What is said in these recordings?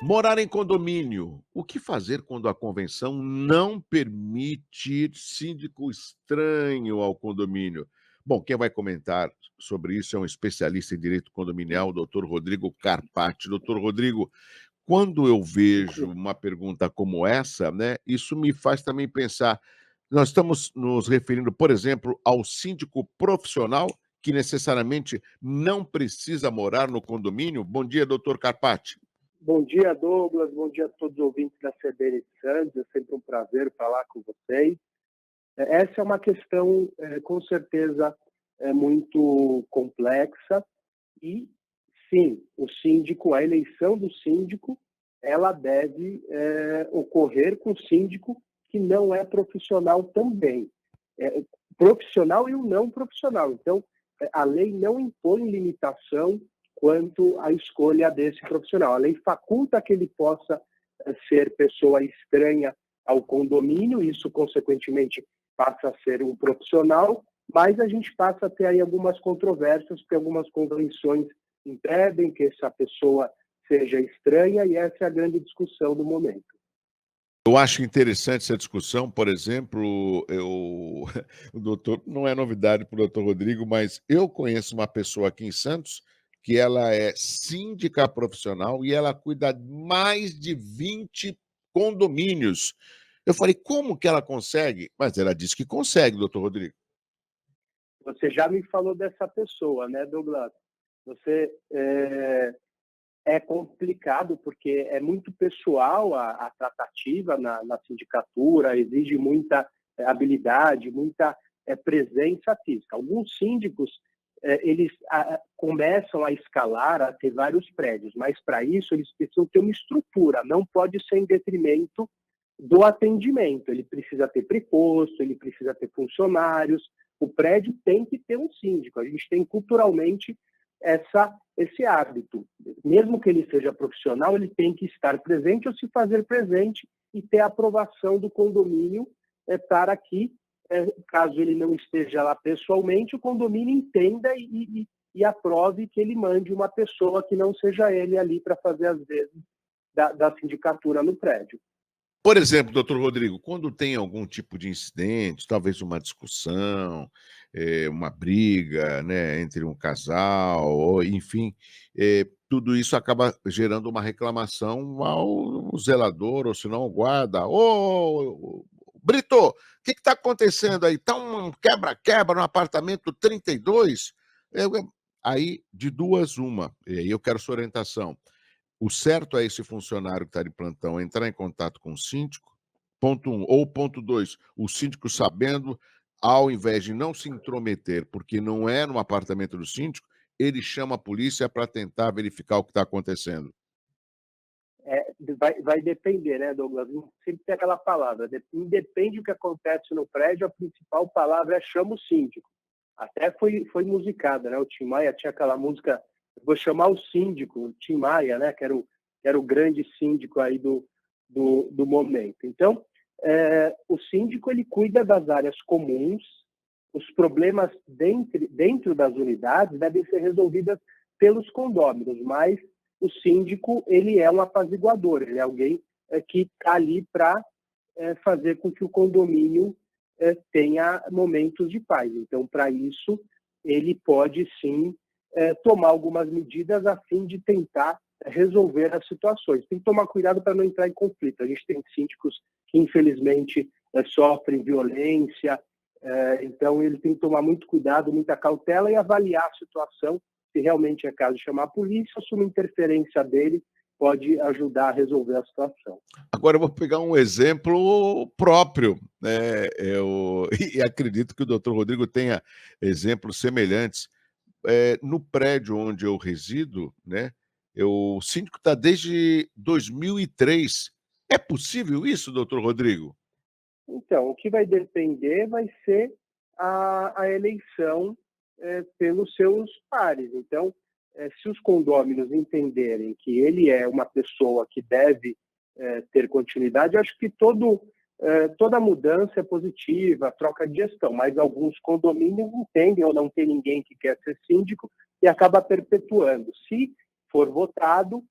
Morar em condomínio. O que fazer quando a convenção não permite síndico estranho ao condomínio? Bom, quem vai comentar sobre isso é um especialista em direito condominial, o doutor Rodrigo Carpati. Doutor Rodrigo, quando eu vejo uma pergunta como essa, né, isso me faz também pensar. Nós estamos nos referindo, por exemplo, ao síndico profissional que necessariamente não precisa morar no condomínio? Bom dia, doutor Carpati. Bom dia, Douglas. Bom dia a todos os ouvintes da CBN de Santos. É sempre um prazer falar com vocês. Essa é uma questão, com certeza, muito complexa e, sim, o síndico, a eleição do síndico, ela deve ocorrer com o síndico que não é profissional também. É, profissional e o não profissional. Então, a lei não impõe limitação quanto à escolha desse profissional. A lei faculta que ele possa ser pessoa estranha ao condomínio, isso, consequentemente, passa a ser um profissional, mas a gente passa a ter aí algumas controvérsias, porque algumas convenções impedem que essa pessoa seja estranha, e essa é a grande discussão do momento. Eu acho interessante essa discussão, por exemplo, o doutor não é novidade para o doutor Rodrigo, mas eu conheço uma pessoa aqui em Santos que ela é síndica profissional e ela cuida de mais de 20 condomínios. Eu falei: "Como que ela consegue?" Mas ela disse que consegue, doutor Rodrigo. Você já me falou dessa pessoa, né, Douglas? Você é complicado porque é muito pessoal a tratativa na sindicatura, exige muita habilidade, muita presença física. Alguns síndicos, eles começam a escalar, a ter vários prédios, mas para isso eles precisam ter uma estrutura, não pode ser em detrimento do atendimento. Ele precisa ter preposto, ele precisa ter funcionários, o prédio tem que ter um síndico. A gente tem culturalmente esse hábito. Mesmo que ele seja profissional, ele tem que estar presente ou se fazer presente e ter a aprovação do condomínio para que, caso ele não esteja lá pessoalmente, o condomínio entenda e aprove que ele mande uma pessoa que não seja ele ali para fazer as vezes da sindicatura no prédio. Por exemplo, doutor Rodrigo, quando tem algum tipo de incidente, talvez uma discussão, uma briga, né, entre um casal, ou enfim, tudo isso acaba gerando uma reclamação ao zelador, ou se não, ao guarda: "Ô, Brito, o que está acontecendo aí? Tá um quebra-quebra no apartamento 32?" Aí, de duas uma, e aí eu quero sua orientação. O certo é esse funcionário que está de plantão entrar em contato com o síndico, ponto um, ou ponto 2, o síndico sabendo, ao invés de não se intrometer, porque não é no apartamento do síndico, ele chama a polícia para tentar verificar o que está acontecendo. Vai depender, né, Douglas? Sempre tem aquela palavra, independe do que acontece no prédio, a principal palavra é chama o síndico. Até foi musicada, né? O Tim Maia tinha aquela música, eu vou chamar o síndico, o Tim Maia, né? Que era o grande síndico aí do momento. Então, o síndico ele cuida das áreas comuns, os problemas dentro das unidades devem ser resolvidos pelos condôminos, mas o síndico ele é um apaziguador, ele é alguém que está ali para fazer com que o condomínio tenha momentos de paz. Então, para isso, ele pode sim tomar algumas medidas a fim de tentar resolver as situações. Tem que tomar cuidado para não entrar em conflito. A gente tem síndicos que, infelizmente, sofrem violência, então ele tem que tomar muito cuidado, muita cautela e avaliar a situação, se realmente é caso de chamar a polícia, ou se uma interferência dele pode ajudar a resolver a situação. Agora eu vou pegar um exemplo próprio, né, e acredito que o doutor Rodrigo tenha exemplos semelhantes. No prédio onde eu resido, né, o síndico está desde 2003. É possível isso, doutor Rodrigo? Então, o que vai depender vai ser a eleição pelos seus pares. Então, se os condôminos entenderem que ele é uma pessoa que deve ter continuidade, eu acho que toda mudança é positiva, troca de gestão, mas alguns condomínios entendem ou não tem ninguém que quer ser síndico e acaba perpetuando. Se for votado,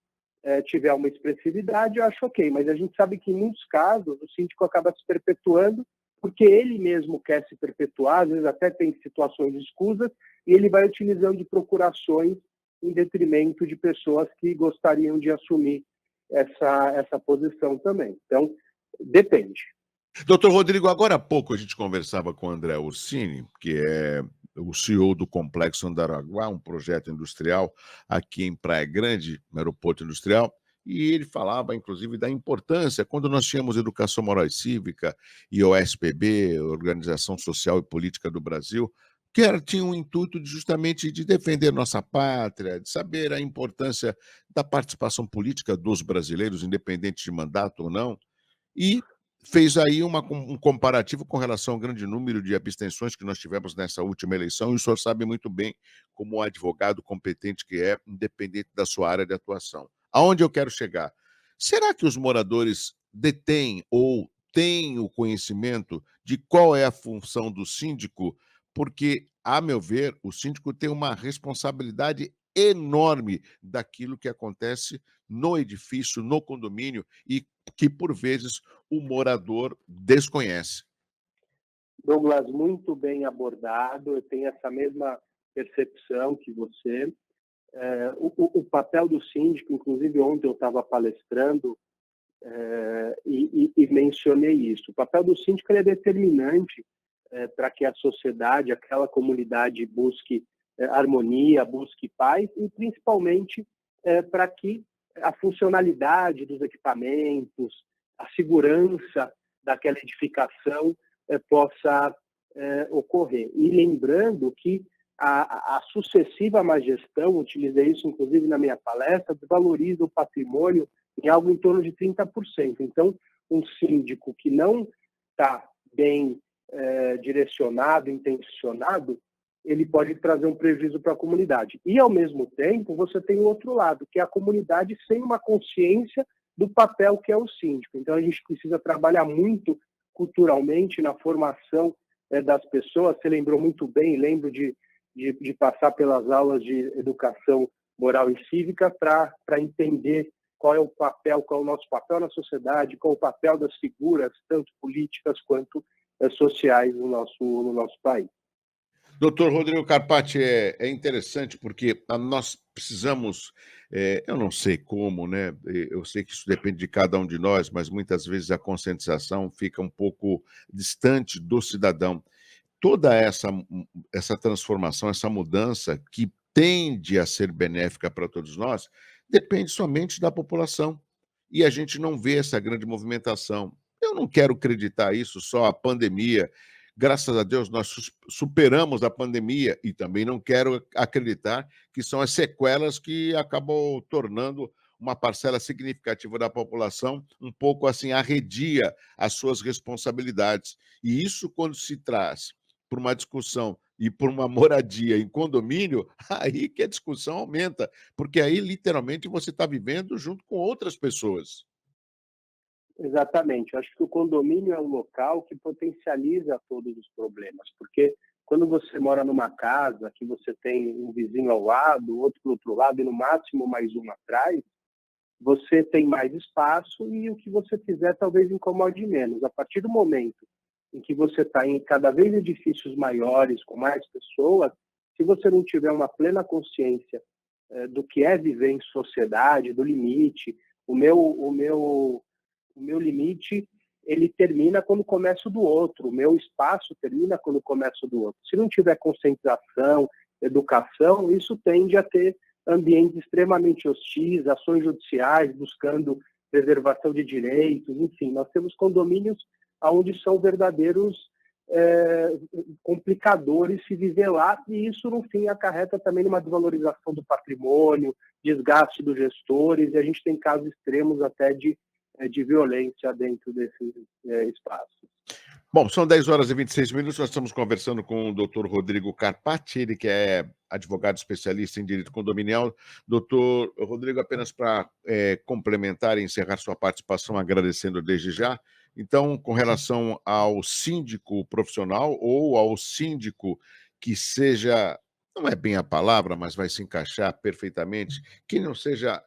tiver uma expressividade, eu acho ok, mas a gente sabe que em muitos casos o síndico acaba se perpetuando porque ele mesmo quer se perpetuar, às vezes até tem situações escusas, e ele vai utilizando de procurações em detrimento de pessoas que gostariam de assumir essa posição também. Então, depende. Doutor Rodrigo, agora há pouco a gente conversava com o André Orsini, que é o CEO do Complexo Andaraguá, um projeto industrial aqui em Praia Grande, no aeroporto industrial, e ele falava, inclusive, da importância, quando nós tínhamos Educação Moral e Cívica e OSPB, Organização Social e Política do Brasil, que tinha um intuito justamente de defender nossa pátria, de saber a importância da participação política dos brasileiros, independente de mandato ou não, e fez aí um comparativo com relação ao grande número de abstenções que nós tivemos nessa última eleição, e o senhor sabe muito bem, como advogado competente que é, independente da sua área de atuação. Aonde eu quero chegar? Será que os moradores detêm ou têm o conhecimento de qual é a função do síndico? Porque, a meu ver, o síndico tem uma responsabilidade enorme daquilo que acontece no edifício, no condomínio, e que, por vezes, o morador desconhece. Douglas, muito bem abordado, eu tenho essa mesma percepção que você. O papel do síndico, inclusive ontem eu estava palestrando e mencionei isso. O papel do síndico é determinante para que a sociedade, aquela comunidade busque harmonia, busque paz e principalmente para que a funcionalidade dos equipamentos, a segurança daquela edificação possa ocorrer. E lembrando que a sucessiva má gestão, utilizei isso inclusive na minha palestra, desvaloriza o patrimônio em algo em torno de 30%. Então, um síndico que não está bem direcionado, intencionado, ele pode trazer um prejuízo para a comunidade. E, ao mesmo tempo, você tem o outro lado, que é a comunidade sem uma consciência do papel que é o síndico. Então, a gente precisa trabalhar muito culturalmente na formação das pessoas. Você lembrou muito bem, lembro de passar pelas aulas de educação moral e cívica para entender qual é o papel, qual é o nosso papel na sociedade, qual é o papel das figuras, tanto políticas quanto sociais no nosso país. Doutor Rodrigo Carpati, é interessante porque nós precisamos, eu não sei como, né? Eu sei que isso depende de cada um de nós, mas muitas vezes a conscientização fica um pouco distante do cidadão. Toda essa transformação, essa mudança que tende a ser benéfica para todos nós, depende somente da população. E a gente não vê essa grande movimentação. Eu não quero acreditar isso só a pandemia. Graças a Deus, nós superamos a pandemia e também não quero acreditar que são as sequelas que acabam tornando uma parcela significativa da população um pouco assim arredia às suas responsabilidades. E isso, quando se traz por uma discussão e por uma moradia em condomínio, aí que a discussão aumenta, porque aí literalmente você está vivendo junto com outras pessoas. Exatamente. Eu acho que o condomínio é um local que potencializa todos os problemas, porque quando você mora numa casa que você tem um vizinho ao lado, outro do outro lado e no máximo mais um atrás, você tem mais espaço e o que você fizer talvez incomode menos. A partir do momento em que você está em cada vez edifícios maiores, com mais pessoas, se você não tiver uma plena consciência do que é viver em sociedade, do limite, o meu limite ele termina quando começa o do outro, o meu espaço termina quando começa o do outro. Se não tiver conscientização, educação, isso tende a ter ambientes extremamente hostis, ações judiciais buscando preservação de direitos, enfim, nós temos condomínios onde são verdadeiros complicadores se viver lá, e isso, no fim, acarreta também numa desvalorização do patrimônio, desgaste dos gestores, e a gente tem casos extremos até de violência dentro desses espaços. Bom, são 10 horas e 26 minutos, nós estamos conversando com o doutor Rodrigo Carpati, ele que é advogado especialista em direito condominial. Doutor Rodrigo, apenas para complementar e encerrar sua participação, agradecendo desde já. Então, com relação ao síndico profissional ou ao síndico que seja, não é bem a palavra, mas vai se encaixar perfeitamente, que não seja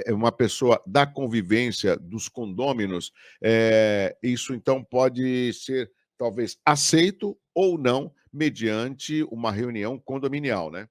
uma pessoa da convivência dos condôminos, isso então pode ser talvez aceito ou não mediante uma reunião condominial, né?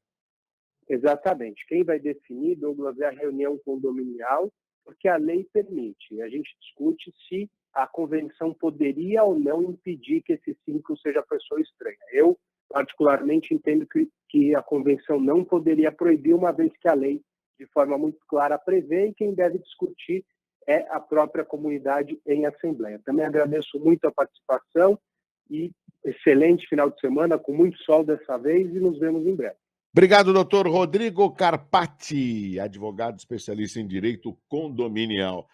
Exatamente. Quem vai definir, Douglas, é a reunião condominial, porque a lei permite. A gente discute se a convenção poderia ou não impedir que esse símbolo seja pessoa estranha. Eu, particularmente, entendo que a convenção não poderia proibir, uma vez que a lei, de forma muito clara, prevê, e quem deve discutir é a própria comunidade em assembleia. Também agradeço muito a participação e excelente final de semana, com muito sol dessa vez, e nos vemos em breve. Obrigado, doutor Rodrigo Carpati, advogado especialista em direito condominial.